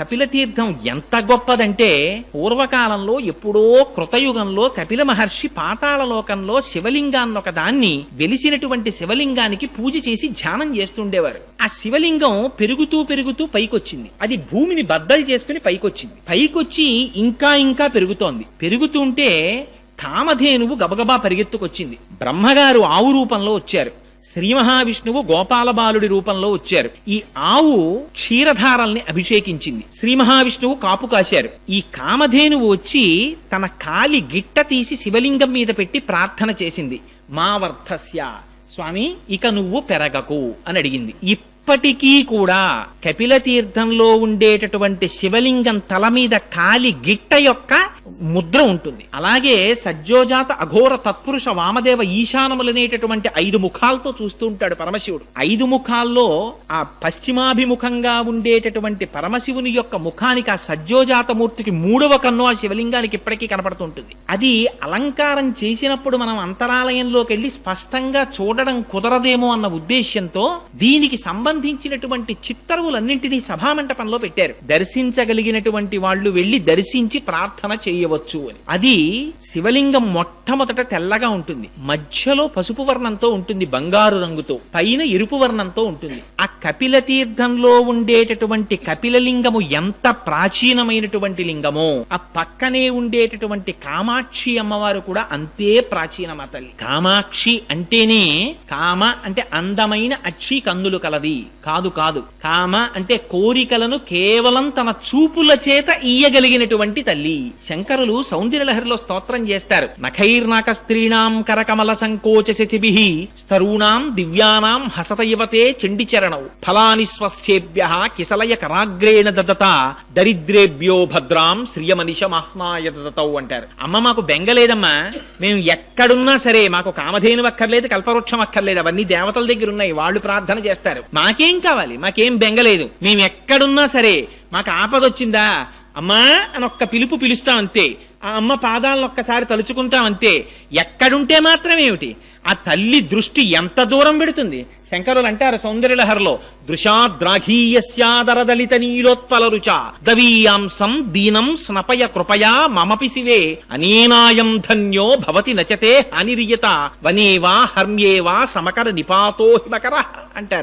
కపిల తీర్థం ఎంత గొప్పదంటే పూర్వకాలంలో ఎప్పుడో కృతయుగంలో కపిల మహర్షి పాతాళ లోకంలో శివలింగాన్ని ఒక దాన్ని వెలిసినటువంటి శివలింగానికి పూజ చేసి ధ్యానం చేస్తుండేవారు. ఆ శివలింగం పెరుగుతూ పెరుగుతూ పైకొచ్చింది. అది భూమిని బద్దలు చేసుకుని పైకొచ్చింది. పైకొచ్చి ఇంకా ఇంకా పెరుగుతోంది. పెరుగుతుంటే కామధేనువు గబగబా పరిగెత్తుకొచ్చింది. బ్రహ్మగారు ఆవు రూపంలో వచ్చారు. శ్రీ మహావిష్ణువు గోపాలబాలుడి రూపంలో వచ్చారు. ఈ ఆవు క్షీరధారల్ని అభిషేకించింది. శ్రీ మహావిష్ణువు కాపు కాశారు. ఈ కామధేనువు వచ్చి తన కాలి గిట్ట తీసి శివలింగం మీద పెట్టి ప్రార్థన చేసింది. మా వర్ధస్య, స్వామి ఇక నువ్వు పెరగకు అని అడిగింది. ఇప్పటికీ కూడా కపిల తీర్థంలో ఉండేటటువంటి శివలింగం తల మీద కాలి గిట్ట యొక్క ముద్ర ఉంటుంది. అలాగే సజ్జోజాత అఘోర తత్పురుష వామదేవ ఈశానములనేటటువంటి 5 ముఖాలతో చూస్తూ ఉంటాడు పరమశివుడు. 5 ముఖాల్లో ఆ పశ్చిమాభిముఖంగా ఉండేటటువంటి పరమశివుని యొక్క ముఖానికి ఆ సజ్జోజాత మూర్తికి 3వ కన్ను ఆ శివలింగానికి ఇప్పటికీ కనపడుతుంటుంది. అది అలంకారం చేసినప్పుడు మనం అంతరాలయంలోకి వెళ్ళి స్పష్టంగా చూడడం కుదరదేమో అన్న ఉద్దేశ్యంతో దీనికి సంబంధించినటువంటి చిత్తరువులన్నింటినీ సభామంటపంలో పెట్టారు. దర్శించగలిగినటువంటి వాళ్ళు వెళ్లి దర్శించి ప్రార్థన చేయవచ్చు అని. అది శివలింగం మొట్టమొదట తెల్లగా ఉంటుంది, మధ్యలో పసుపు వర్ణంతో ఉంటుంది, బంగారు రంగుతో, పైన ఎరుపు వర్ణంతో ఉంటుంది. ఆ కపిల తీర్థంలో ఉండేటటువంటి కపిలలింగము ఎంత ప్రాచీనమైనటువంటి లింగమో ఆ పక్కనే ఉండేటటువంటి కామాక్షి అమ్మవారు కూడా అంతే ప్రాచీనమా తల్లి. కామాక్షి అంటేనే, కామ అంటే అందమైన అక్షి కందులు కలది కాదు కాదు. కామ అంటే కోరికలను కేవలం తన చూపుల చేత ఇయ్యగలిగినటువంటి తల్లి. శంకరులు సౌందర్యలహరిలో స్తోత్రం చేస్తారు. నఖైర్నాక స్త్రీణాం కరకమల సంకోచ శచిభిః స్తరూణాం దివ్యానాం హసత యువతే చండిచరణౌ ఫలాని స్వస్థేభ్యః కిసలయ కరాగ్రేణ దదత దరిద్రేభ్యో భద్రాం శ్రియమనిష మాహ్నాయ దదతౌ అంటారు. అమ్మ మాకు బెంగలేదమ్మా, మేము ఎక్కడున్నా సరే మాకు కామధేను అక్కర్లేదు, కల్పవృక్షం అక్కర్లేదు, అవన్నీ దేవతల దగ్గర ఉన్నాయి, వాళ్ళు ప్రార్థన చేస్తారు. మాకేం కావాలి, మాకేం బెంగలేదు, మేము ఎక్కడున్నా సరే మాకు ఆపదొచ్చిందా అమ్మా అని ఒక్క పిలుపు పిలుస్తాం అంతే. ఆ అమ్మ పాదాలను ఒక్కసారి తలుచుకుంటాం అంతే. ఎక్కడుంటే మాత్రమేమిటి, ఆ తల్లి దృష్టి ఎంత దూరం పెడుతుంది. శంకరులు అంటారు సౌందర్యలహరిలో, దృశాద్రాఘీయస్యాదరదలిత నీలోత్పల రుచ దవీయాంసం దీనం స్నపయ కృపయా మమపి శివే అనేనాయం ధన్యో భవతి నచతే అనిరియత వనేవా హర్మ్యేవా సమకర నిపాతో హిమకర అంటారు.